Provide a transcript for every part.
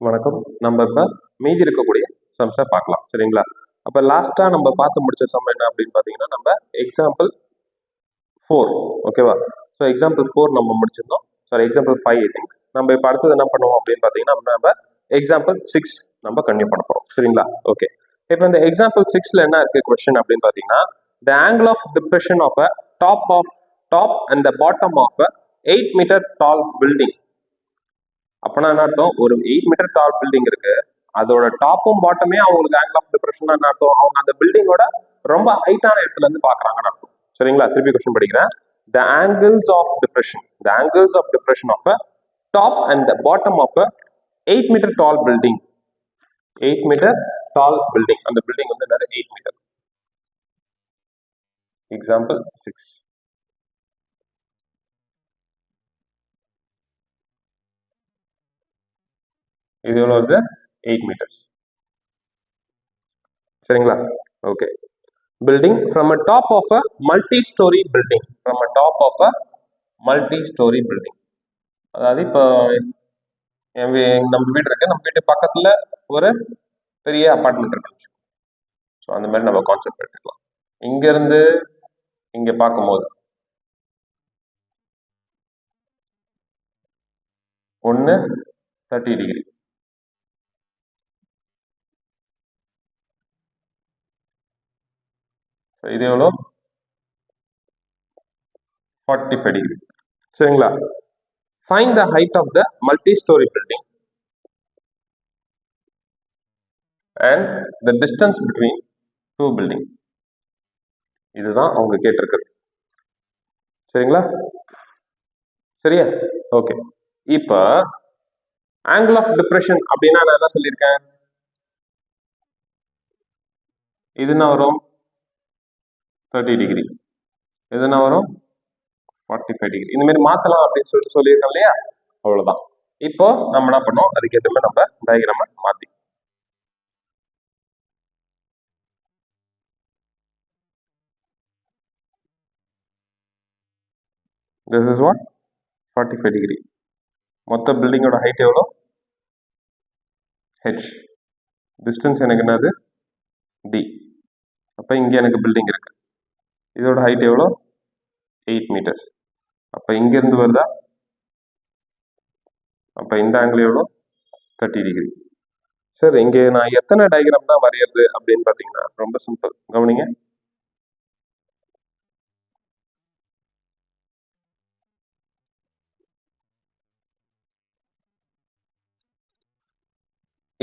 வணக்கம். நம்ம இப்ப மீதி இருக்கக்கூடிய சம்ஸை பார்க்கலாம். சரிங்களா? அப்ப லாஸ்டா நம்ம பார்த்து முடிச்ச சம் என்ன அப்படின்னு பார்த்தீங்கன்னா, நம்ம எக்ஸாம்பிள் 4 ஓகேவா? ஸோ எக்ஸாம்பிள் 4 நம்ம முடிச்சிருந்தோம். Sorry example 5 I think. நம்ம இப்ப அடுத்தது என்ன பண்ணுவோம் அப்படின்னு பார்த்தீங்கன்னா, நம்ம எக்ஸாம்பிள் 6 நம்ம கன்டினியூ பண்ண போறோம். சரிங்களா? ஓகே. இப்போ இந்த எக்ஸாம்பிள் 6ல என்ன இருக்கு கொஸ்டின் அப்படின்னு பார்த்தீங்கன்னா, the angle of depression of a top and the bottom of a 8 meter tall building. அப்பனா என்ன அர்த்தம்? ஒரு 8 மீட்டர் டால் பில்டிங் இருக்கு, அதோட டாப்பும் பாட்டமே அவங்களுக்கு ஆங்கிள் ஆஃப் டிப்ரெஷன் என்ன அர்த்தம்? அவங்க அந்த பில்டிங்கோட ரொம்ப ஹைட்டான இடத்துல இருந்து பாக்குறாங்கன்னு அர்த்தம். சரிங்களா? திருப்பி கொஸ்டின் படிக்கிறேன். the angles of depression of a top and the bottom of a 8 meter tall building. 8 meter tall building. அந்த பில்டிங் வந்து என்னது? 8 மீட்டர். எக்ஸாம்பிள் 6. இது எவ்வளவு வருது? 8 மீட்டர்ஸ். சரிங்களா? Okay. building from a top of a multi-story building. அதாவது இப்போ நம்ம வீடு இருக்கு, நம்ம வீட்டு பக்கத்துல ஒரு பெரிய அபார்ட்மெண்ட் இருக்கு. ஸோ அந்த மாதிரி நம்ம கான்செப்ட் எடுத்துக்கலாம். இங்க இருந்து இங்க பார்க்கும்போது ஒன்னு 30 டிகிரி, இது எவ்வளோ? 45 டிகிரி. சரிங்களா? find the height of the multi-story building and the distance between two building. இதுதான் அவங்க கேட்டிருக்கிறது. சரிங்களா? சரியா? ஓகே. இப்ப ஆங்கிள் ஆஃப் டிப்ரெஷன் அப்படின்னா நான் என்ன சொல்லியிருக்கேன்? இது என்ன வரும்? 30 டிகிரி. இது என்ன வரும்? 45 டிகிரி. இந்த மாதிரி மாத்தலாம் அப்படின்னு சொல்லிட்டு சொல்லியிருக்கோம் இல்லையா? அவ்வளவுதான். இப்போ நம்ம என்ன பண்ணோம்? அதுக்கேற்ற மாதிரி நம்ம டயக்ராம மாத்தி. This is what? 45 டிகிரி. மொத்த பில்டிங்கோட ஹைட் எவ்வளோ? h. டிஸ்டன்ஸ் எனக்கு என்னது? d. அப்ப இங்க எனக்கு பில்டிங் இருக்கு, இதோட ஹைட் எவ்வளோ? 8 மீட்டர்ஸ். அப்ப இங்க இருந்து வருதா? அப்ப இந்த ஆங்கிள் எவ்வளோ? 30 டிகிரி. சார் இங்க நான் எத்தனை டயக்ராம் தான் வரையறது அப்படின்னு பாத்தீங்கன்னா ரொம்ப சிம்பிள். கவனிங்க.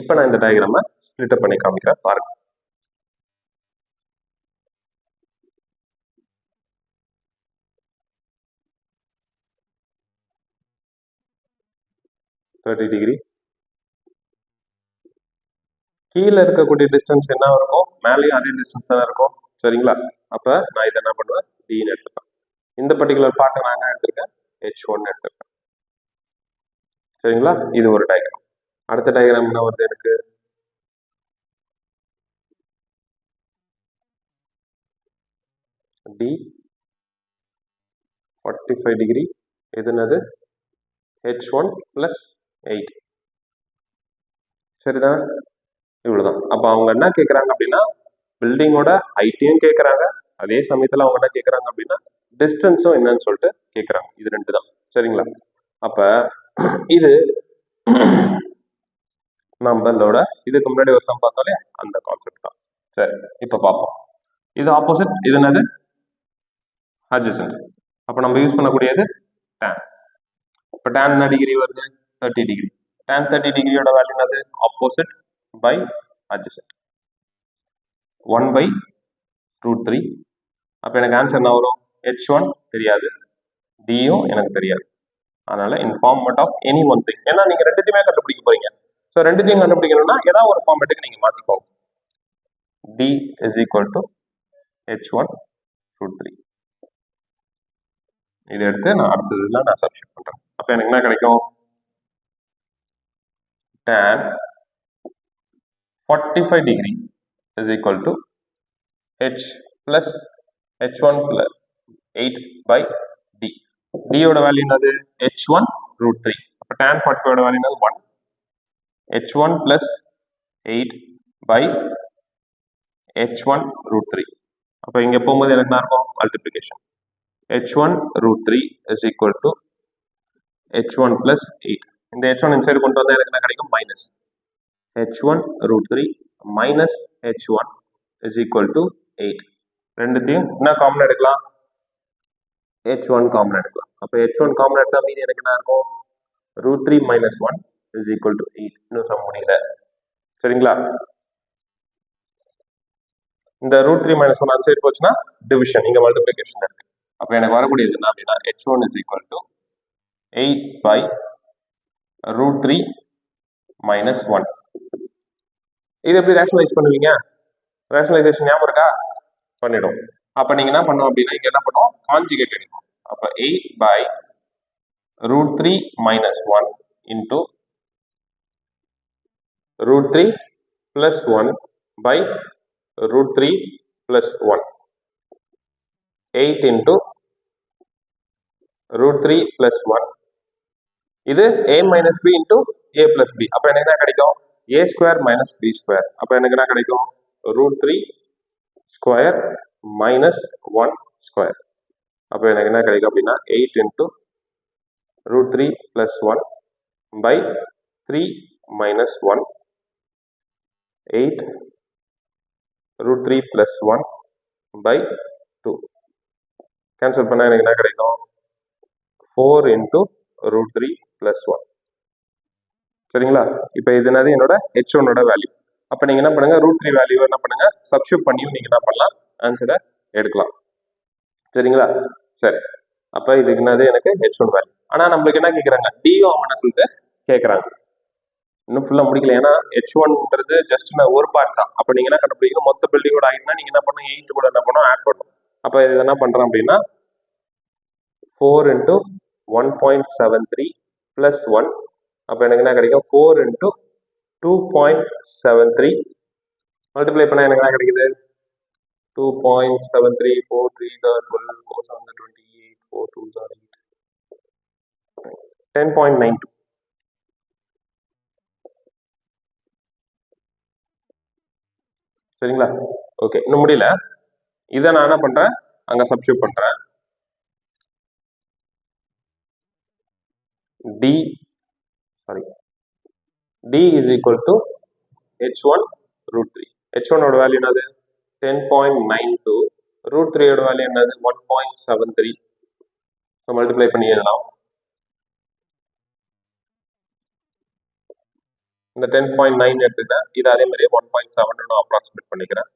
இப்ப நான் இந்த டயக்ராம ஸ்பிளிட் அப் பண்ணி காமிக்கிறேன் பாருங்க. டிகிரி கீழே இருக்கக்கூடிய டிஸ்டன்ஸ் என்ன இருக்கும்? மேலேயும் அதே டிஸ்டன்ஸ் தான் இருக்கும். சரிங்களா? அப்ப நான் இதை என்ன பண்ணுவேன்? டின்னு எடுத்துப்பேன். இந்த பர்டிகுலர் பார்ட்டை நான் என்ன எடுத்திருக்கேன்? h1 எடுத்திருக்கேன். சரிங்களா? இது ஒரு டயக்ராம். அடுத்த டயக்ராம் என்ன வருது எனக்கு? d 45 degree. இது என்னது? h1 plus 8. சரிதான்? இவ்வளவுதான். அப்ப அவங்க என்ன கேட்கறாங்க அப்படின்னா பில்டிங்கோட ஹைட்டையும் கேட்கறாங்க, அதே சமயத்துல அவங்க என்ன கேட்கறாங்க அப்படின்னா டிஸ்டன்ஸும் என்னன்னு சொல்லிட்டு கேட்கறாங்க. இது ரெண்டு தான். சரிங்களா? அப்ப இது நம்மளோட இதுக்கு முன்னாடி ஒரு சம் பார்த்தோம் இல்லையா? அந்த கான்செப்ட் தான். சரி, இப்ப பார்ப்போம். இது ஆப்போசிட், இது என்னது? அட்ஜசன்ட். அப்ப நம்ம யூஸ் பண்ணக்கூடியது tan. இப்ப tan என்ன டிகிரி வருது? 30 டிகிரி. tan 30 டிகிரியோட வேல்யூ என்னது? Opposite by adjacent. 1/√3. அப்ப எனக்கு ஆன்சர் என்ன வரும்? h1 தெரியாது, d-யும் எனக்கு தெரியாது. அதனால information of any one thing. ஏன்னா நீங்க ரெண்டுத்தையுமே கண்டுபிடிக்க போறீங்க. ஸோ ரெண்டுத்தையும் கண்டுபிடிக்கணும்னா ஏதாவது ஒரு ஃபார்மேட்டுக்கு நீங்க மாத்திக்கோங்க. d is equal to h1√3. இதை எடுத்து நான் அடுத்ததுல நான் சப்ஸ்டிட் பண்றேன். அப்ப எனக்கு என்ன கிடைக்கும்? tan 45 degree is equal to h plus h1 plus 8 by d. d யோட வேல்யூ என்னது? h1√3. அப்ப tan 45 ஓட வேல்யூ என்னது? 1. h1 plus 8 by h1 root 3. அப்போ இங்கே போகும்போது எனக்கு என்ன இருக்கும் multiplication h1 root 3 is equal to h1 plus 8. இந்த h1 இன்சைடு கொண்டு வந்தால் எனக்கு என்ன கிடைக்கும் minus h1 root 3 minus h1 is equal to 8. ரெண்டுத்தையும் என்ன காமன் எடுக்கலாம் h1 காமன் எடுக்கலாம். அப்போ h1 காமன் எடுத்தா மீதி எனக்கு என்ன இருக்கும் root 3 minus 1 is equal to 8. இன்னும் சம் முடியல சரிங்களா. இந்த root 3 minus 1 அந்த சைடு போச்சுன்னா டிவிஷன், இங்க மல்டிப்ளிகேஷன் இருக்கு. அப்போ எனக்கு வரக்கூடியது என்ன அப்படின்னா h1 is equal to 8 by root 3 minus 1. இது எப்படி ரேஷனலைஸ் பண்ணுவீங்க? ரேஷனலைசேஷன் ஞாபகம் இருக்கா? பண்ணிடும். அப்போ நீங்க என்ன பண்ணுவோம் அப்படின்னா இங்க என்ன பண்ணுவோம் கான்ஜுகேட் எடுக்கும். அப்போ 8 by root 3 minus 1 into root 3 plus 1 by root 3 plus 1. 8 into root 3 plus 1. இது a minus b into a plus b. அப்போ எனக்கு என்ன கிடைக்கும் a square minus b square. அப்போ எனக்கு என்ன கிடைக்கும் root 3 square minus 1 square. அப்போ எனக்கு என்ன கிடைக்கும் அப்படின்னா 8 into root 3 plus 1 by 3 minus 1. 8 root 3 plus 1 by 2. Cancel பண்ணா எனக்கு என்ன கிடைக்கும் 4 into root 3 plus 1. சரிங்களா. இப்போ இது என்னது என்னோட h1 ஓட வேல்யூ. அப்போ நீங்க என்ன பண்ணுங்க root 3 வேல்யூ என்ன பண்ணுங்க சப்ஸ்டிட்யூட் பண்ணியும் நீங்க என்ன பண்ணலாம் ஆன்சரை எடுக்கலாம். சரிங்களா. சரி, அப்போ இதுக்கு என்னது எனக்கு h1 வேல்யூ. ஆனா நம்மளுக்கு என்ன கேட்குறாங்க டிஓ என்ன சொல்லிட்டு கேட்குறாங்க. இன்னும் ஃபுல்லாக முடிக்கல, ஏன்னா h1ன்றது ஜஸ்ட் ஒரு பார்ட் தான். அப்போ நீங்கள் என்ன கண்டுபிடிக்கணும் மொத்த பில்டிங்கோட ஆகிட்டுனா நீங்கள் என்ன பண்ணணும் 8 கூட என்ன பண்ணணும் ஆட் பண்ணணும். அப்போ இது என்ன பண்ணுறோம் அப்படின்னா 4 into 1.73 plus 1. அப்போ எனக்கு என்ன கிடைக்கும் 4 into 2.73 மல்டிப்ளை பண்ணால் எனக்கு என்ன கிடைக்குது 2.73. 4 3s are 12, 4 7 28, 4 2s are 8, 10.92. சரிங்களா. ஓகே, இன்னும் முடியல. இதை நான் என்ன பண்றேன் அங்க சப்ஸ்டிட்யூட் பண்றேன். d is equal to h1 root 3. h1 ஓட வேல்யூ என்னது 10.92. root 3 ஓட வேல்யூ என்னது 1.73. ஸோ மல்டிப்ளை பண்ணி எழுதலாம். இந்த 10.9 எடுத்துக்கிட்டேன், இது அதே மாதிரி 1.7 நான் அப்ராக்சிமேட் பண்ணிக்கிறேன்.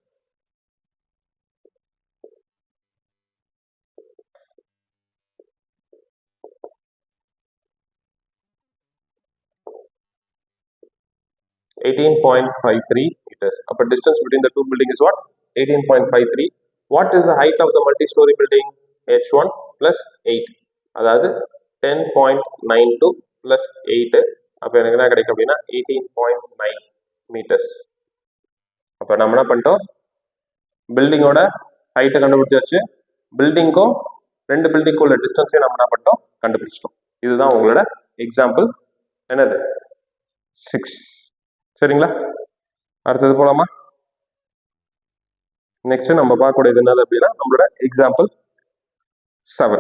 (18.53 meters). Upper distance between the two buildings is what? 18.53. What is the height of the multi-story building? h1 plus 8. அதாவது 10.92 plus 8. அப்போ எனக்கு என்ன கிடைக்கும் அப்படின்னா 18.9 மீட்டர்ஸ். அப்போ நம்ம என்ன பண்ணிட்டோம் பில்டிங்கோட ஹைட்டை கண்டுபிடிச்சாச்சு, பில்டிங்க்கும் ரெண்டு பில்டிங்க்கும் உள்ள டிஸ்டன்ஸையும் நம்ம என்ன பண்ணிட்டோம் கண்டுபிடிச்சிட்டோம். இதுதான் உங்களோட எக்ஸாம்பிள் என்னது 6. சரிங்களா. அடுத்தது போலாமா. நெக்ஸ்ட் நம்ம பார்க்கக்கூடியது என்னது அப்படின்னா நம்மளோட எக்ஸாம்பிள் 7.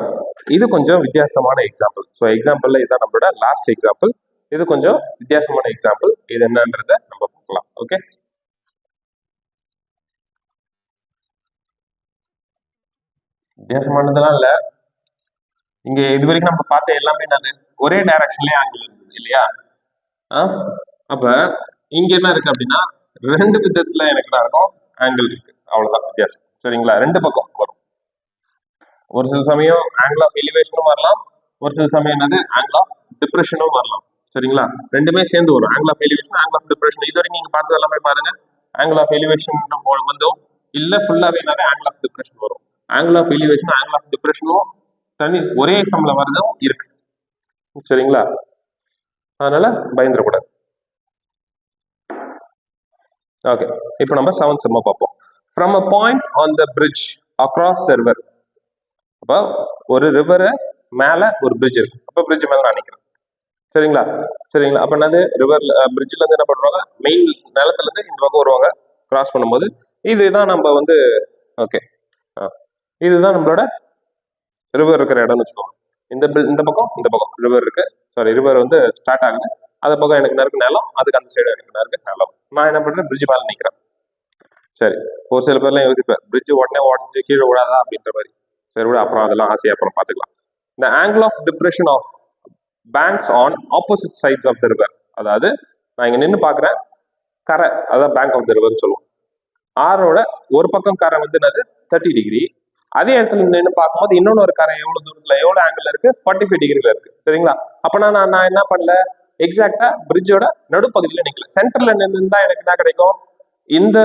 இது கொஞ்சம் வித்தியாசமான எக்ஸாம்பிள். ஸோ எக்ஸாம்பிள்ல இதுதான் நம்மளோட லாஸ்ட் எக்ஸாம்பிள். இது கொஞ்சம் வித்தியாசமான எக்ஸாம்பிள். இது என்னன்றத நம்ம பார்க்கலாம். ஓகே, வித்தியாசமானதெல்லாம் இல்ல. இங்க இது வரைக்கும் நம்ம பார்த்த எல்லாமே என்னது ஒரே டைரக்ஷன்லயே ஆங்கிள் இருக்குது இல்லையா. அப்ப இங்க என்ன இருக்கு அப்படின்னா ரெண்டு விதத்துல எனக்கு என்ன இருக்கும் ஆங்கிள் இருக்கு, அவ்வளவுதான் வித்தியாசம். சரிங்களா. ரெண்டு பக்கம் வரும். ஒரு சில சமயம் ஆங்கிள் ஆஃப் எலிவேஷனும் வரலாம், ஒரு சில சமயம் என்னது ஆங்கிள் ஆஃப் டிப்ரெஷனும் வரலாம். சரிங்களா. ரெண்டுமே சேர்ந்து வரும், angle of elevation angle of depression. இது வரைக்கும் நீங்க பார்த்தது எல்லாமே பாருங்க ஆங்கிள் ஆஃப் எலிவேஷன் வந்தோம், இல்ல ஃபுல்லாவே என்னது ஆங்கிள் ஆஃப் டிப்ரெஷன் வரும். Angle of elevation angle of டிப்ரெஷனும் தனி ஒரே சம்ல வரதும் இருக்கு. சரிங்களா. அதனால பயந்துடக்கூடாது. ஓகே, இப்போ நம்ம 7th சம் பார்ப்போம். From a point on the bridge across the river. அப்போ ஒரு ரிவரை மேல ஒரு பிரிட்ஜ் இருக்கு, அப்போ பிரிட்ஜ் மேல நான் நினைக்கிறேன். சரிங்களா? சரிங்களா? அப்ப என்னது ரிவர்ல பிரிட்ஜ்ல இருந்து என்ன பண்ணுவாங்க, மெயின் நிலத்துல இருந்து இந்த பக்கம் வருவாங்க கிராஸ் பண்ணும்போது. இதுதான் நம்ம வந்து ஓகே, இதுதான் நம்மளோட ரிவர் இருக்கிற இடம்னு வச்சுக்கோங்க. இந்த பக்கம் ரிவர் இருக்கு. சாரி, ரிவர் வந்து ஸ்டார்ட் ஆகுது. அந்த பக்கம் எனக்கு இருக்கு நிலம், அதுக்கு அந்த சைடு எனக்கு இருக்கு நிலம். நான் என்ன பண்றேன், பிரிட்ஜ் மேல நிக்கிறேன். சரி, ஒரு சில பேர்லாம் யோசிப்பேன், பிரிட்ஜ் உடனே உடஞ்சி கீழே விடாதா அப்படின்ற மாதிரி. சரி விட, அப்புறம் அதெல்லாம் ஆசையா அப்புறம் பார்த்துக்கலாம். இந்த angle of depression of banks on opposite sides of the river. அதாவது நான் இங்க நின்று பாக்குறேன், கரை, அதான் பேங்க் ஆஃப் த ரிவர் சொல்லுவோம். ஆரோட ஒரு பக்கம் கரை வந்து என்னது 30 டிகிரி. அதே இடத்துல நின்று பார்க்கும்போது இன்னொன்னு ஒரு கரை எவ்வளவு தூரத்துல எவ்வளவு ஆங்கிள் இருக்கு, 45 டிகிரில இருக்கு. சரிங்களா? அப்ப நான் என்ன பண்ணல, எக்ஸாக்டா பிரிட்ஜோட நடுப்பகுதியில நிக்கல, சென்டர்ல நின்று எனக்கு என்ன கிடைக்கும், இந்த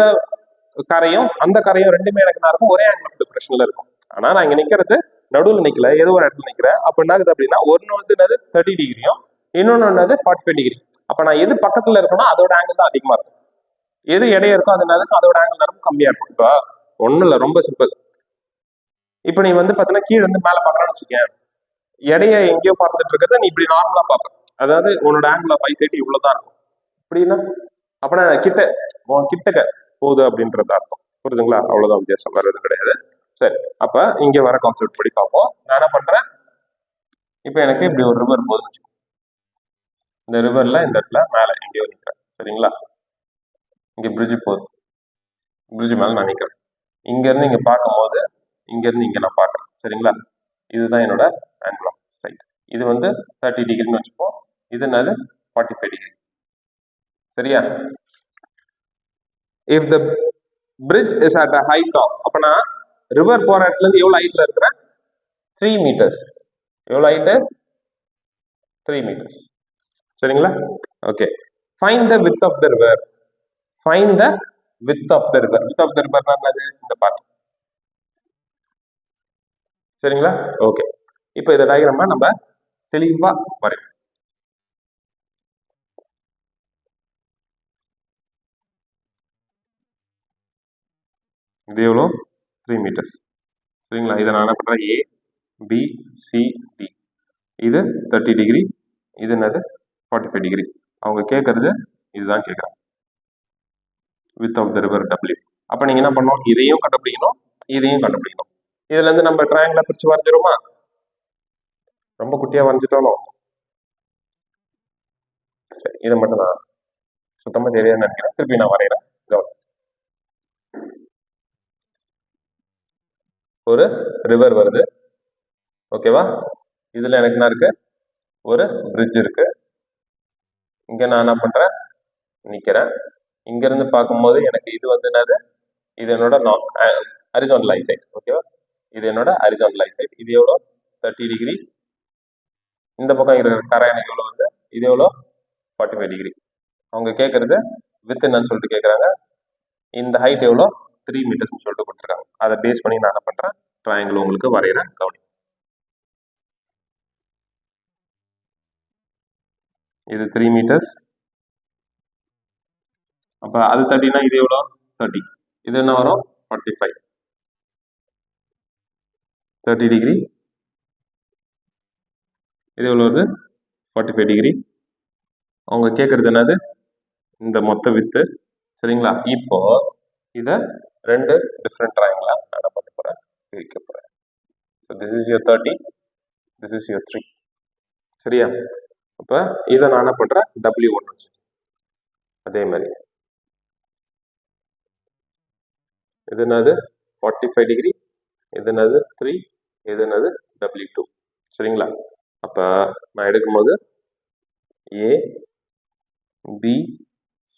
கரையும் அந்த கரையும் ரெண்டுமே எனக்கு என்ன இருக்கும், ஒரே ஆங்கிள் ஆஃப் டிப்ரெஷன்ல இருக்கும். ஆனா நான் இங்க நிக்கிறது நடுவில் நிக்கல, ஏதோ ஒரு இடத்துல நிக்கிறேன். அப்ப என்ன ஆகுது அப்படின்னா, ஒன்னு வந்து என்னது 30 டிகிரியும் இன்னொன்னு என்னது 45 டிகிரி. அப்ப நான் எது பக்கத்துல இருக்கணும் அதோட ஆங்கிள் தான் அதிகமா இருக்கும், எது இடையே இருக்கும் அதோட ஆங்கிள் நேரம் கம்மியா இருக்கும். இப்போ ஒண்ணும் இல்ல, ரொம்ப சிம்பிள். இப்ப நீ வந்து பாத்தீங்கன்னா கீழே இருந்து மேல பாக்குறான்னு வச்சுக்கேன், எடைய எங்கேயோ பார்த்துட்டு இருக்கிறத நீ இப்படி நார்மலா பார்ப்ப. அதாவது உன்னோட ஆங்கிள் ஆஃப் ஐசைட் இவ்வளவுதான் இருக்கும். இப்படின்னா அப்பனா கிட்டக்க போகுது அப்படின்றது அர்த்தம். புரியுதுங்களா? அவ்வளவுதான் வித்தியாசம், வேற எதுவும் கிடையாது. சரி, அப்ப இங்க வர கான்செப்ட் படி பார்ப்போம். நான் என்ன பண்றேன், இப்ப எனக்கு இப்படி ஒரு ரிவர் போகுது. இந்த ரிவர்ல இந்த இடத்துல மேல எங்கேயோ நிக்கிறேன். சரிங்களா? இங்க பிரிட்ஜ் போகுது, பிரிட்ஜ் மேல நான் நிக்கிறேன். இங்க இருந்து இங்க பார்க்கும்போது இங்க இருந்து இங்க நான் பார்க்கறேன். சரிங்களா? இதுதான் என்னோட ஆங்கிள் ஆஃப் சைட். இது வந்து 30 டிகிரின்னு வச்சுப்போம். இது என்னது 45 டிகிரி. சரியா? If the bridge is at a height of, அப்ப நான் ரிவர் போற இடத்துல இருந்து எவ்வளவு ஹைட்ல இருக்கிறேன், 3 மீட்டர்ஸ். எவ்வளவு ஹைட்டு, 3 மீட்டர்ஸ். சரிங்களா? Okay. Find the width of the river. Find the width of the river. Width of the river என்னது, இந்த பார்ட். சரிங்களா? ஓகே. இப்போ இதை டயக்ராம நம்ம தெளிவா வரையும். இது எவ்வளோ, 3 மீட்டர்ஸ். சரிங்களா? இதை நான் என்ன பண்றேன், ஏ பி சி டி. இது 30 டிகிரி, இது என்னது 45 டிகிரி. அவங்க கேட்கறது இதுதான் கேட்கறாங்க, width of the river W. அப்ப நீங்க என்ன பண்ணணும், இதையும் கண்டுபிடிக்கணும் இதையும் கண்டுபிடிக்கணும். இதுல இருந்து நம்ம ட்ரையாங்கிள பிரிச்சு வரைஞ்சிருமா, ரொம்ப குட்டியா வரைஞ்சிட்டோம். சரி, இதை மட்டும் நான் சுத்தமா தெரியாதுன்னு நினைக்கிறேன், திருப்பி நான் வரைகிறேன். ஒரு ரிவர் வருது, ஓகேவா? இதுல எனக்கு என்ன இருக்கு, ஒரு பிரிட்ஜ் இருக்கு. இங்க நான் என்ன பண்றேன், நிக்கிறேன். இங்க இருந்து பார்க்கும்போது எனக்கு இது வந்து என்னது, இது என்னோட ஹரிசாண்டல் ஐசைட். ஓகேவா? இது என்னோட ஹரிசாண்டல் ஐசைட். இது எவ்வளோ, 30 டிகிரி. இந்த பக்கம் இருக்கிற கரை எனக்கு எவ்வளோ வந்து, இது எவ்வளோ, 45 டிகிரி. அவங்க கேட்கறது வித் என்னன்னு சொல்லிட்டு கேட்கறாங்க. இந்த ஹைட் எவ்வளோ, 3 மீட்டர்ஸ்னு சொல்லிட்டு கொடுத்துருக்காங்க. அதை பேஸ் பண்ணி நான் என்ன பண்றேன், ட்ரையாங்கிள் உங்களுக்கு வரைகிறேன், கவனி. இது 3 மீட்டர்ஸ். அப்ப அது 30னா இது எவ்வளோ, 30. இது என்ன வரும், 45. 30 டிகிரி. இது எவ்வளோ வருது, 45 டிகிரி. அவங்க கேட்கறது என்னது, இந்த மொத்த வித்து. சரிங்களா? இப்போ இதை ரெண்டு டிஃப்ரெண்ட் ட்ரையாங்கிளா நான் என்ன பண்ண போறேன், பிரிக்க போறேன். So this is your 30, this is your 3. சரியா? அப்ப இதை நான் என்ன பண்றேன், W1 வச்சு அதே மாதிரி இது என்னது 45 டிகிரி, இது என்னது 3, இது என்னது W2. சரிங்களா? அப்ப நான் எடுக்கும்போது A B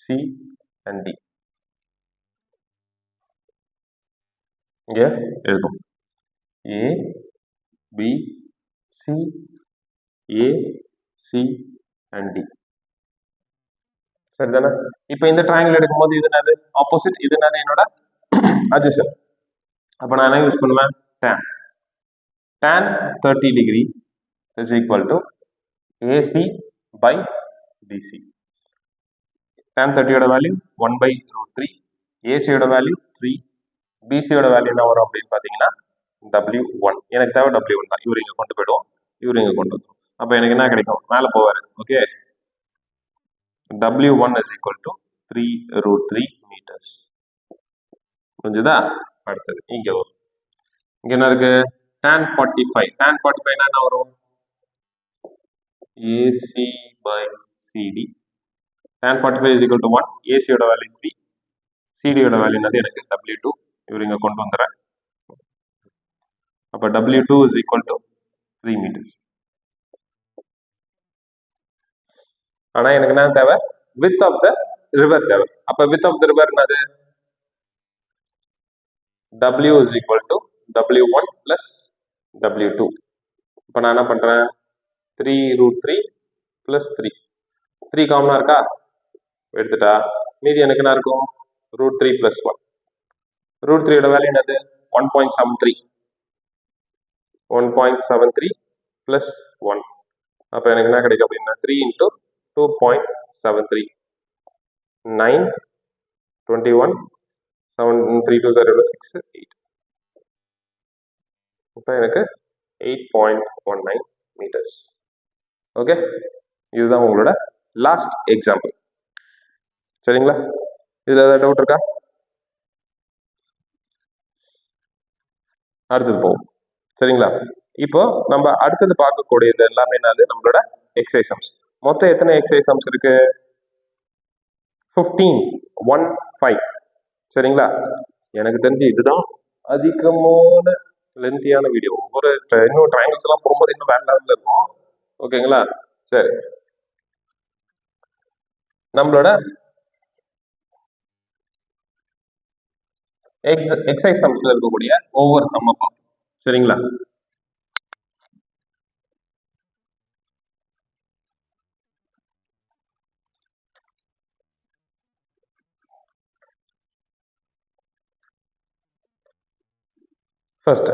C and D இங்க எழுதும். A B C A C and D. சரிதானே? இப்ப இந்த ட்ரையாங்கிள் எடுக்கும்போது இது என்னது ஆப்போசிட், இது என்னது என்னோட adjacent. அப்ப நான் என்ன யூஸ் பண்ணுவேன், tan 30 degree is equal to AC by BC. tan 30 ஓட வேல்யூ 1/√3, AC ஓட வேல்யூ 3, BC ஓட வேல்யூ என்ன வரும் அப்படின்னு பாத்தீங்கன்னா W1. எனக்கு தேவை W1 தான். இவரு இங்க கொண்டு போயிடுவோம், இவரு இங்க கொண்டு வந்துடும். அப்போ எனக்கு என்ன கிடைக்கும், மேலே போவார். Okay, W1 is equal to 3√3 meters. புரிஞ்சுதா? அடுத்தது இங்க வரும். இங்க என்ன இருக்கு, tan 45. tan 45 என்ன வரும், AC by CD. tan 45 is equal to 1. AC யோட வேல்யூ 3, CD யோட வேல்யூ என்னது எனக்கு W2. இவர் இங்க கொண்டு வந்துறேன். அப்ப W2 is equal to 3 meters. ஆனா எனக்கு என்ன தேவை, width of the river தேவை. அப்ப width of the river என்னது, W is equal to W1 plus W2. இப்போ நான் என்ன பண்றேன், 3√3 plus 3. 3 காமனா இருக்கா, எடுத்துட்டா மீதி எனக்கு என்ன இருக்கும், √3 plus 1. √3 யோட வேல்யூ என்னது, 1.73. 1.73 plus 1. அப்போ எனக்கு என்ன கிடைக்கும் அப்படின்னா 3 into 2.73, 9, 21, 7, 3 2 0 6, 8. இப்போ எனக்கு 8.19 meters. ஓகே, இதுதான் உங்களோட லாஸ்ட் எக்ஸாம்பிள். சரிங்களா, இதுல ஏதாவது டவுட் இருக்கா? அடுத்தது போவோம். சரிங்களா, இப்போ நம்ம அடுத்தது பார்க்கக்கூடியது எல்லாமே என்னது, நம்மளோட எக்ஸசைஸ் சம்ஸ். மொத்தம் எத்தனை எக்ஸசைஸ் சம்ஸ் இருக்கு, 15. சரிங்களா, எனக்கு தெரிஞ்சு இதுதான் அதிகமான லென்த்தியான வீடியோ. ஒவ்வொரு இன்னும் ட்ரையாங்கிள்ஸ் எல்லாம் போகும்போது இன்னும் வேற லெவல்ல இருக்கும். ஓகேங்களா, சரி, நம்மளோட எக்ஸசைஸ் சம்ஸ்ல இருக்கக்கூடிய ஒவ்வொரு சம்ம பார்ப்போம். சரிங்களா, first,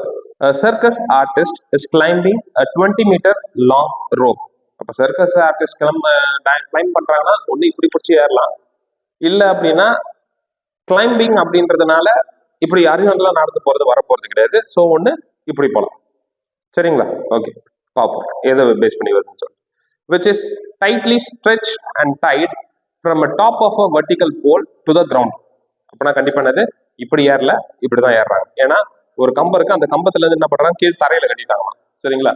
a circus artist is climbing a 20-meter long rope. அப்ப சர்க்கஸ் ஆர்டிஸ்ட் கிளைம் பண்றாங்கன்னா ஒண்ணு இப்படி பிடிச்சி ஏறலாம், இல்ல அப்படின்னா கிளைம்பிங் அப்படின்றதுனால இப்படி அரிஹண்டெல்லாம் நடந்து போறது வரப்போறது கிடையாது. ஸோ ஒண்ணு இப்படி போகலாம். சரிங்களா, ஓகே, பார்ப்போம் எதை பேஸ் பண்ணி வருதுன்னு சொல்லி. which is tightly stretched and tied from a top of a vertical pole to the ground. அப்படின்னா கண்டிப்பா என்னது, இப்படி ஏறல, இப்படிதான் ஏறுறாங்க. ஏன்னா ஒரு கம்பம் இருக்கு, அந்த கம்பத்துல இருந்து என்ன பண்றாங்க, கீழ் தரையில கட்டிட்டாங்களாம். சரிங்களா,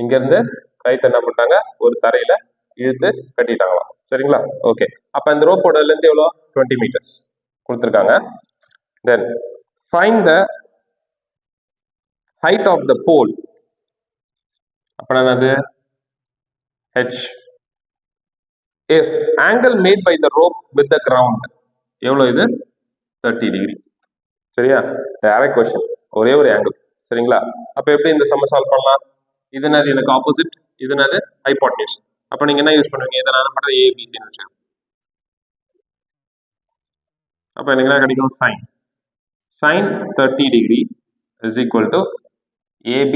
இங்க இருந்து கைத்தை என்ன பண்ணிட்டாங்க, ஒரு தரையில இழுத்து கட்டிட்டாங்களாம். சரிங்களா, ஓகே, அப்ப இந்த ரோப்போட லென்த் எவ்வளோ, 20 meters கொடுத்துருக்காங்க. Then find the height of the pole. அப்படின்னா என்னது, h. if angle made by the rope with the ground, எவ்வளோ இது, 30 degree. சரியா, டைரக்ட் கொஸ்டின், ஒரே ஒரு ஆங்கிள். சரிங்களா, அப்ப எப்படி இந்த சம்ம சால்வ் பண்ணலாம், இது என்னது எனக்கு ஆப்போசிட், இது என்னது ஹைபோட்டனியூஸ். அப்ப நீங்க என்ன யூஸ் பண்ணுவீங்க, இதை நான் பண்றது ஏபிசின்னு வச்சுக்கோங்க. அப்ப எனக்கு என்ன கிடைக்கும், sin 30 degree is equal to AB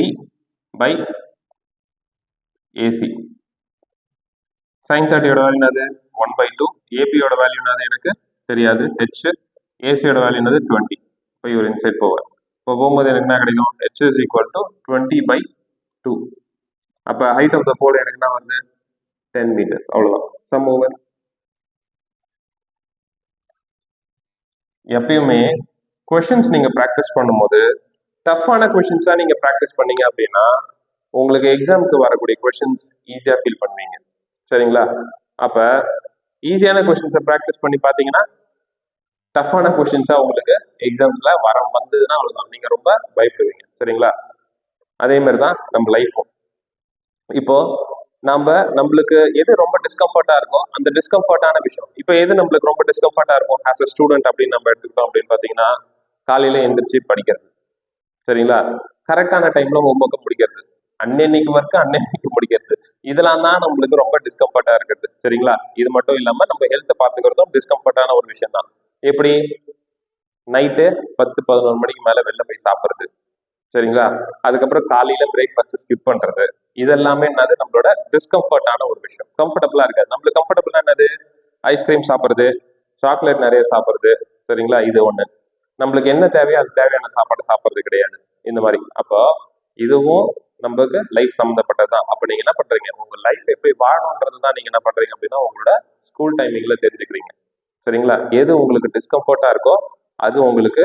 by AC. sin 30 யோட வேல்யூ என்னது, 1/2. AB யோட வேல்யூ என்னது எனக்கு தெரியாது, h. AC யோட வேல்யூ என்னது 20. இப்போ இவர் இன்சைட் போவார். இப்போ போகும்போது எனக்கு என்ன கிடைக்கும், h is equal to 20/2. அப்ப ஹைட் ஆஃப் த போல் எனக்கு என்ன வந்து 10 meters. அவ்வளவுதான், சம் ஓவர். எப்பயுமே கொஸ்டின்ஸ் நீங்க ப்ராக்டிஸ் பண்ணும்போது டஃப்பான கொஸ்டின்ஸா நீங்க ப்ராக்டிஸ் பண்ணீங்க அப்படின்னா உங்களுக்கு எக்ஸாமுக்கு வரக்கூடிய கொஸ்டின்ஸ் ஈஸியா ஃபீல் பண்ணுவீங்க. சரிங்களா, அப்ப ஈஸியான கொஸ்டின்ஸை ப்ராக்டிஸ் பண்ணி பார்த்தீங்கன்னா டஃப்பான கொஸ்டின்ஸா உங்களுக்கு எக்ஸாம்ஸ்ல வந்ததுன்னா அவ்வளவுதான், நீங்க ரொம்ப பயப்படுவீங்க. சரிங்களா, அதே மாதிரி தான் நம்ம லைஃப்பும். இப்போ நம்மளுக்கு எது ரொம்ப டிஸ்கம்ஃபர்ட்டா இருக்கும், அந்த டிஸ்கம்ஃபர்ட்டான விஷயம். இப்போ எது நம்மளுக்கு ரொம்ப டிஸ்கம்ஃபர்ட்டா இருக்கும் ஆஸ் அ ஸ்டூடெண்ட் அப்படின்னு நம்ம எடுத்துக்கிட்டோம் அப்படின்னு பாத்தீங்கன்னா, காலையில எந்திரிச்சு படிக்கிறது. சரிங்களா, கரெக்டான டைம்ல ஹோம்ஒர்க் முடிக்கிறது, அன்னைக்கு ஒர்க்கு அன்னைக்கு முடிக்கிறது, இதெல்லாம் தான் நம்மளுக்கு ரொம்ப டிஸ்கம்ஃபர்ட்டா இருக்கிறது. சரிங்களா, இது மட்டும் இல்லாம நம்ம ஹெல்த்தை பார்த்துக்கிறதும் டிஸ்கம்ஃபர்ட்டான ஒரு விஷயம் தான். எப்படி நைட்டு 10-11 மணிக்கு மேல வெளில போய் சாப்பிடுறது. சரிங்களா, அதுக்கப்புறம் காலையில பிரேக்ஃபாஸ்ட் ஸ்கிப் பண்றது, இதெல்லாமே என்னது நம்மளோட டிஸ்கம்ஃபர்ட்டான ஒரு விஷயம். கம்ஃபர்டபுளா இருக்காது. நம்மளுக்கு கம்ஃபர்டபுளா என்னது, ஐஸ்கிரீம் சாப்பிடுறது, சாக்லேட் நிறைய சாப்பிடுறது. சரிங்களா, இது ஒண்ணு. நம்மளுக்கு என்ன தேவையோ அது தேவையான சாப்பாடு சாப்பிடுறது கிடையாது. இந்த மாதிரி. அப்போ இதுவும் நமக்கு லைஃப் சம்மந்தப்பட்டது தான். அப்போ நீங்க என்ன பண்றீங்க, உங்க லைஃப் எப்படி வாழணுன்றது தான் நீங்க என்ன பண்றீங்க அப்படின்னா உங்களோட ஸ்கூல் டைமிங்ல தெரிஞ்சுக்கிறீங்க. சரிங்களா? எது உங்களுக்கு டிஸ்கம்ஃபர்ட்டா இருக்கோ அது உங்களுக்கு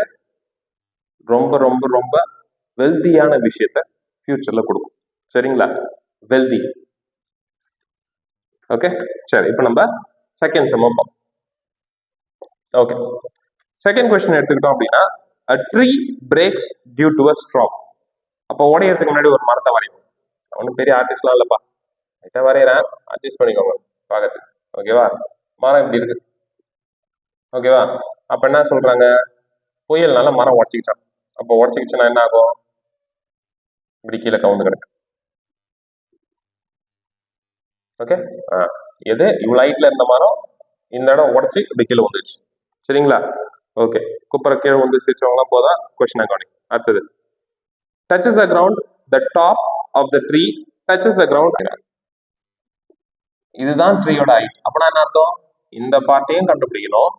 ரொம்ப ரொம்ப ரொம்ப வெல்தியான விஷயத்த ஃபியூச்சர்ல கொடுக்கும். சரிங்களா? வெல்தி. ஓகே, சரி. இப்போ நம்ம செகண்ட் சம் பார்ப்போம். ஓகே, செகண்ட் கொஸ்டின் எடுத்துக்கிட்டோம் அப்படின்னா a tree breaks due to a storm. அப்போ உடையறதுக்கு முன்னாடி ஒரு மரத்தை வரையும். ஒன்றும் பெரிய ஆர்டிஸ்ட்லாம் இல்லப்பா, இதை வரைகிறேன், அட்ஜஸ்ட் பண்ணிக்கோங்க பார்க்கறதுக்கு. ஓகேவா? மரம் இப்படி இருக்கு. ஓகேவா? அப்போ என்ன சொல்றாங்க, புயல்னால மரம் உடச்சிக்கிச்சான். அப்போ உடச்சிக்கிச்சுன்னா என்ன ஆகும், இப்படி கீழே கவுந்து கிடக்கு. ஓகே, எது இவ்வளோ ஹைட்ல இருந்த மரம் இந்த இடம் உடச்சி இப்படி கீழே வந்துச்சு. சரிங்களா? ஓகே, குப்பரை கீழே வந்து சிரிச்சவங்களாம் போதா, கொஸ்டின் அக்கௌண்டிங். அடுத்தது, touches the ground, the top of the tree touches the ground. இதுதான் ட்ரீயோட ஹைட். அப்படின்னா என்ன அர்த்தம், இந்த பார்ட்டையும் கண்டுபிடிக்கணும்,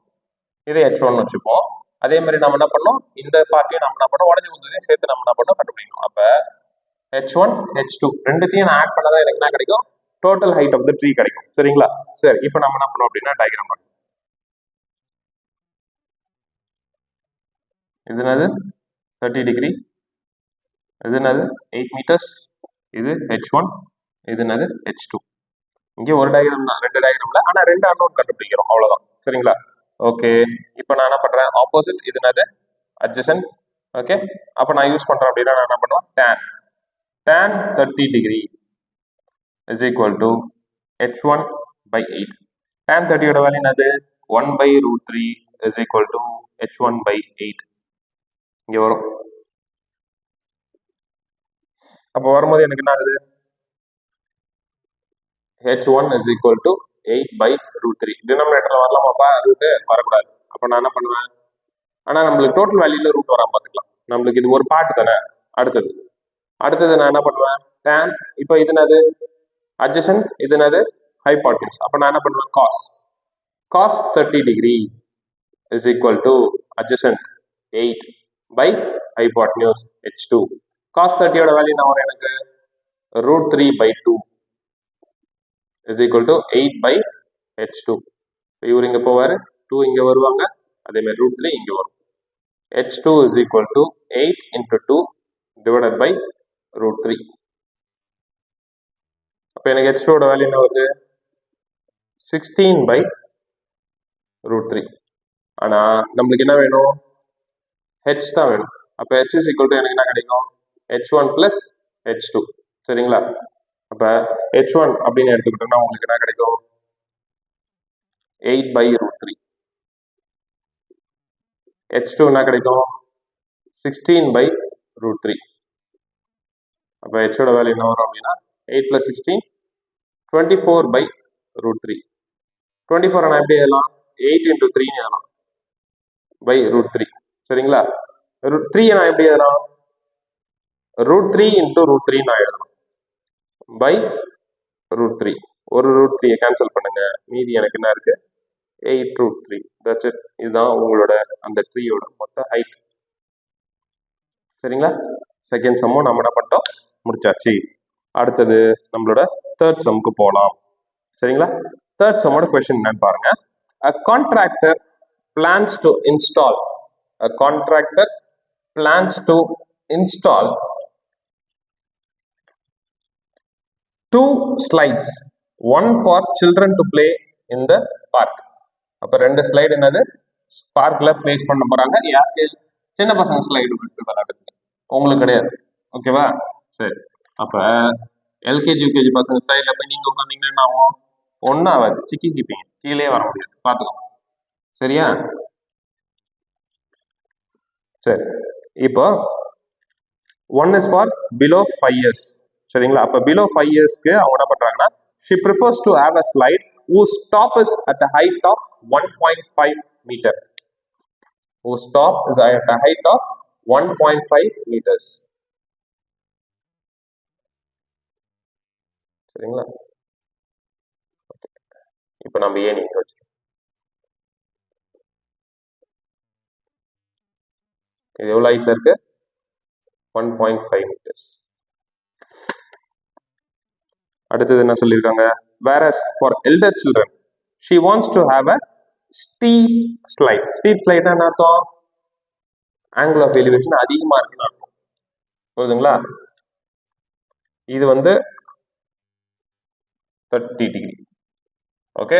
இதை h1 வச்சுப்போம். அதே மாதிரி நம்ம என்ன பண்ணோம், இந்த பார்ட்டையும் நம்ம என்ன பண்ணோம், உடஞ்சி வந்ததையும் சேர்த்து நம்ம என்ன பண்ணோம் கண்டுபிடிக்கணும். அப்ப h1 h2 ரெண்டுத்தையும் நான் ஆட் பண்ணதான் எனக்கு என்ன கிடைக்கும், total height of the tree கிடைக்கும். சரிங்களா? சரி, இப்போ நம்ம என்ன பண்ணோம் அப்படின்னா டயக்ராம் பண்ணுவோம். இது என்னது 30 டிகிரி, இது என்னது 8 மீட்டர்ஸ், இது h1, இது என்னது h2. இங்கே ஒரு டயக்ராம் தான், ரெண்டு டயக்ராம்ல, ஆனா ரெண்டு அன்னோன் கண்டுபிடிக்கிறோம், அவ்வளவுதான். சரிங்களா? ஓகே, இப்போ நான் என்ன பண்றேன், ஆப்போசிட், இது என்னது அட்ஜசன்ட். ஓகே, அப்போ நான் யூஸ் பண்றேன் அப்படின்னா நான் என்ன பண்ணுவேன், tan 30 degree is equal to h1 by 8. tan 30 ஓட வேல்யூ என்னது, 1/√3 is equal to h1 by 8. இங்க வரும். அப்போ வரும்போது எனக்கு என்ன ஆகுது, h1 is equal to 8/√3. டினாமினேட்டர்ல வரலாமாப்பா, root வரக்கூடாது. அப்போ நான் என்ன பண்ணுவேன், ஆனா நம்மளுக்கு டோட்டல் வேல்யூல ரூட் வராம பார்த்துக்கலாம், நம்மளுக்கு இது ஒரு பார்ட் தானே. அடுத்தது நான் என்ன பண்ணுவேன், tan, இப்போ இது என்னது adjacent, இது என்னது ஹைபாட்னியூஸ். அப்போ நான் என்ன பண்ணுவேன், cos 30 degree is equal to adjacent 8 by hypotenuse h2. cos 30 ஓட வேல்யூ என்ன வரும் எனக்கு, √3/2 is equal to 8/h2. இவர் இங்க போவாரு, 2 இங்க வருவாங்க, அதே மாதிரி √3 இங்க வரும். h2 is equal to 8 into 2 divided by √3. அப்போ எனக்கு h2 ஓட வேல்யூ என்ன வருது, 16/√3. ஆனா நம்மளுக்கு என்ன வேணும், h தான் வேணும். அப்போ h is equal to எனக்கு என்ன கிடைக்கும், h1 plus h2. சரிங்களா? அப்ப h1 அப்படின்னு எடுத்துக்கிட்டோம்னா உங்களுக்கு என்ன கிடைக்கும், 8/√3. h2 என்ன கிடைக்கும், 16/√3. அப்ப h ஓட வேல்யூ என்ன வரும் அப்படின்னா 8 plus 16 24/√3. 24 நான் எப்படி எழுதலாம், 8 into 3 எழுதலாம் /√3. சரிங்களா? 3 நான் எப்படி எழுதலாம், √3 into √3 நான் எழுதலாம் /√3. ஒரு √3 கேன்சல் பண்ணுங்க, மீதி எனக்கு என்ன இருக்கு, 8√3. That's it. இதுதான் உங்களோட அந்த ட்ரீயோட மொத்த ஹைட். சரிங்களா? செகண்ட் சம்மும் நம்ம என்ன பண்ணிட்டோம், முடிச்சாச்சு. அடுத்தது நம்மளோட தேர்ட் சம்க்கு போகலாம். சரிங்களா? தேர்ட் சம்மோட கொஸ்டின் என்னன்னு பாருங்க. A contractor plans to install 2 slides, one for children to play in the park. அப்ப ரெண்டு ஸ்லைடு என்னது பார்க்ல பிளேஸ் பண்ண போறாங்க. யாருக்கு, சின்ன பசங்க ஸ்லைடு விட்டு விளையாடுறதுக்கு, உங்களுக்கு கிடையாது. ஓகேவா? சரி, அப்ப எல்கேஜி யூகேஜி பசங்க ஸ்லைட்ல போய் நீங்க உட்காந்தீங்கன்னா என்ன ஆகும், ஒன்னும் ஆகாது, சிக்கி கிப்பீங்க, கீழே வர முடியாது, பாத்துக்கோங்க. சரியா? சரி, இப்போ 1 is for below 5 years. சரிங்களா? அப்ப below 5 yearsக்கு அவங்க என்ன பண்றாங்கன்னா, she prefers to have a slide whose top is at a height of 1.5 meter. Whose top is at a height of 1.5 meters. சரிங்களா? இப்போ நம்ம ஏன் நீங்க வச்சு இது எவ்வளவு ஹைட்ல இருக்கு, 1.5 meters. அடுத்தது என்ன சொல்லியிருக்காங்க, whereas for elder children she wants to have a steep slide. Steep slide என்ன அர்த்தம், angle of elevation அதிகமா இருக்குன்னு அர்த்தம். புரியுதுங்களா? இது வந்து 30 டிகிரி. ஓகே,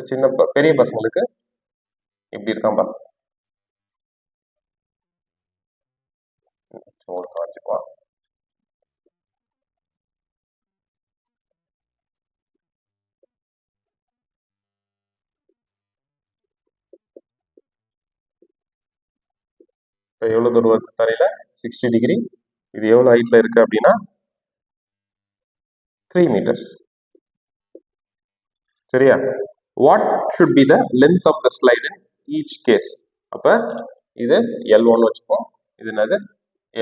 சின்ன பெரிய பசங்களுக்கு இப்படி இருக்கான் பாருங்க. காமிச்சுக்குவான். எவ்வளவு தூரம் வருது தரையில, 60 டிகிரி. இது எவ்வளவு ஹைட்ல இருக்கு அப்படின்னா 3 meters. சரியா? What should be the length of the slide in each case? அப்ப இது L1 வச்சுப்போம், இது என்னது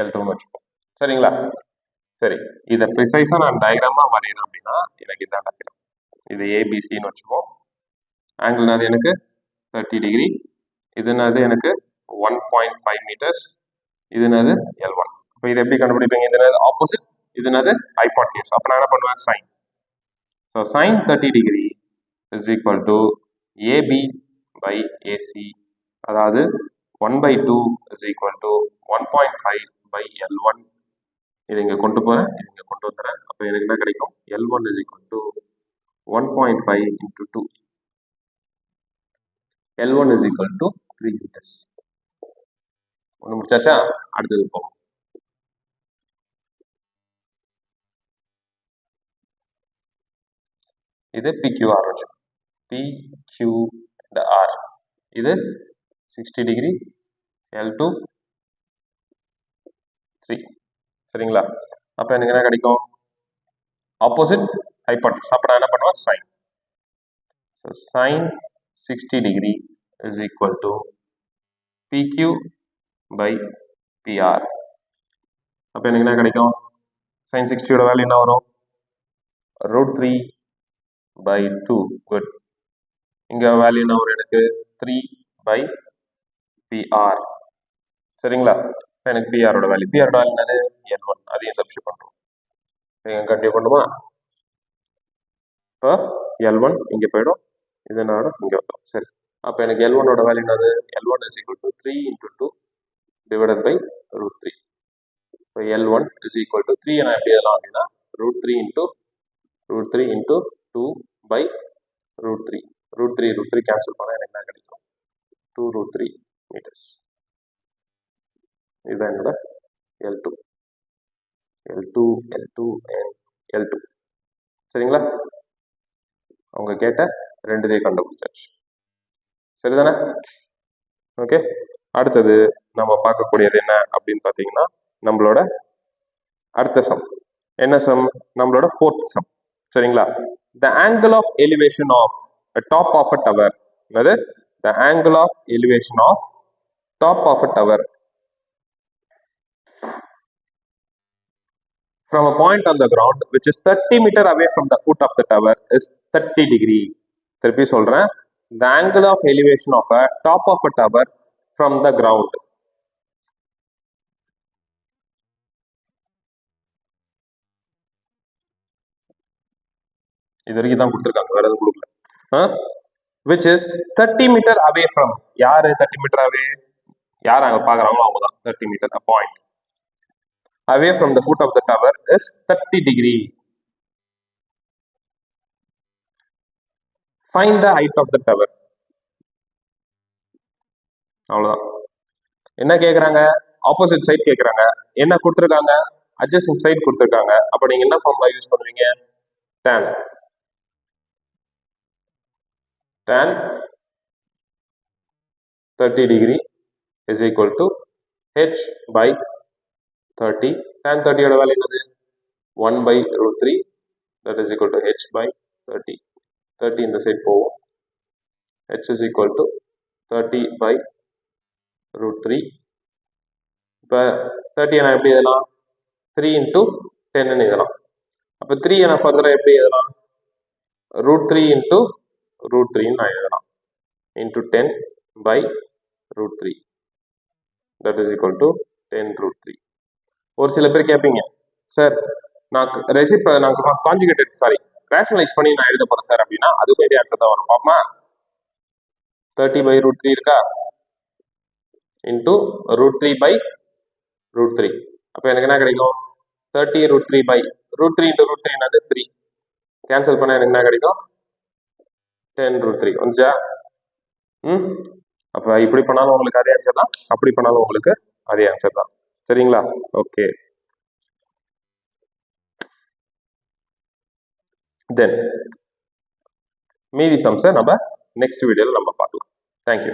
L2 வச்சுப்போம். சரிங்களா? சரி, இதை ப்ரிசைஸா நான் டயக்ராமா வரையணும் அப்படின்னா எனக்கு இதான் டயக்ராம். இது ஏபிசின்னு வச்சுப்போம். ஆங்கிள் அது எனக்கு 30 டிகிரி. இது என்னது எனக்கு 1.5 meters. இது என்னது L1. இப்போ இது எப்படி கண்டுபிடிப்பீங்க? இது என்னது ஆப்போசிட், இது என்னது ஹைபாட்னியூஸ். அப்ப நான் என்ன பண்ணுவேன், sine. So sine 30 degree is equal to AB by AC, அதாவது 1/2 is equal to 1.5 by L1. இது இங்க கொண்டு போறேன், இது இங்க கொண்டு வந்துறேன். அப்போ எனக்கு என்ன கிடைக்கும், L1 is equal to 1.5 into 2. L1 is equal to 3 meters. ஒன்று முடிச்சாச்சா? அடுத்தது போகும். இது PQR வச்சு, PQR. இது 60 டிகிரி, L2 3. சரிங்களா? அப்போ எனக்கு என்ன கிடைக்கும், ஆப்போசிட் ஹைபாட்னியூஸ். அப்போ நான் என்ன பண்ணுவேன், sine. So sine 60 degree is equal to PQ by PR. அப்போ எனக்கு என்ன கிடைக்கும், சைன் 60யோட வேல்யூ என்ன வரும், √3/2. குட். இங்க வேல்யூ என்ன வரும் எனக்கு, 3/PR. சரிங்களா? எனக்கு பிஆரோட வேல்யூ, பிஆரோட வேல்யூ என்னது L1. அதையும் சப்ஸ்டிட் பண்றோம். கண்டினியூ பண்ணுமா? இப்போ L1 இங்க போயிடும், இது என்ன இங்க வரும். சரி, அப்போ எனக்கு L1ஓட வேல்யூ என்னது, L1 is equal to 3 into 2 divided by √3. இப்போ L1 is equal to 3 நான் எப்படி எழுதலாம் அப்படின்னா √3 into 2 by √3. √3 கேன்சல் பண்ணா எனக்கு என்ன கிடைக்கும், 2√3 meters. இதுதான் என்னோட L2 and L2. சரிங்களா? அவங்க கேட்ட ரெண்டுதே கண்டுபிடிச்சாச்சு. சரிதானே? ஓகே, அடுத்தது நம்ம பார்க்கக்கூடியது என்ன அப்படின்னு பார்த்தீங்கன்னா நம்மளோட அடுத்த சம். என்ன சம், நம்மளோட 4th சம். சரிங்களா? the angle of elevation of a top of a tower. என்னது, the angle of elevation of top of a tower from a point on the ground which is 30 meter away from the foot of the tower is 30 degree. திருப்பி சொல்றேன், the angle of elevation of a top of a tower from the ground. இது வரைக்கும் தான் கொடுத்துருக்காங்க, வேற எதுவும் கொடுக்கல. which is 30 meter away from, யாரு 30 meter away, யார் அங்க பாக்குறாங்களோ அவங்க தான் 30 meter a point away from the foot of the tower is 30 degree. Find the height of the tower. அவ்வளவுதான். என்ன கேக்குறாங்க, ஆப்போசிட் சைடு கேக்குறாங்க. என்ன கொடுத்துருக்காங்க, அட்ஜஸ்டிங் சைடு கொடுத்துருக்காங்க. அப்ப நீங்க என்ன ஃபார்முலா யூஸ் பண்ணுவீங்க, tan 30 degree is equal to h by 30. tan 30 ஓட வேல்யூ என்னது, 1/√3. that is equal to h by 30. 30 இந்த சைடு போவோம், h is equal to 30/√3. இப்போ 30 நான் எப்படி எழுதலாம், 3 into 10 எழுதலாம். அப்போ 3 நான் ஃபர்தரா எப்படி எழுதலாம், √3 into √3 நான் எழுதலாம், into 10/√3. that is equal to 10√3. ஒரு சில பேர் கேட்பீங்க, சார் நான் கான்ஜுகேட்டட் ரேஷனலைஸ் பண்ணி நான் எழுத போறேன் சார் அப்படின்னா அதுக்கும் இதே ஆன்சர் தான் வரும். பாப்பா 30/√3 இருக்கா இன்டூ √3/√3. அப்போ எனக்கு என்ன கிடைக்கும்? 30√3 இன்டூ √3 என்னது 3. கேன்சல் பண்ண எனக்கு என்ன கிடைக்கும்? 10√3 வந்துச்சா? அப்போ இப்படி பண்ணாலும் உங்களுக்கு அதே ஆன்சர் தான், அப்படி பண்ணாலும் உங்களுக்கு அதே ஆன்சர் தான். சரிங்களா? ஓகே. தென் மீதி சம்ஸை நம்ம நெக்ஸ்ட் வீடியோவில் நம்ம பார்க்கலாம். தேங்க்யூ.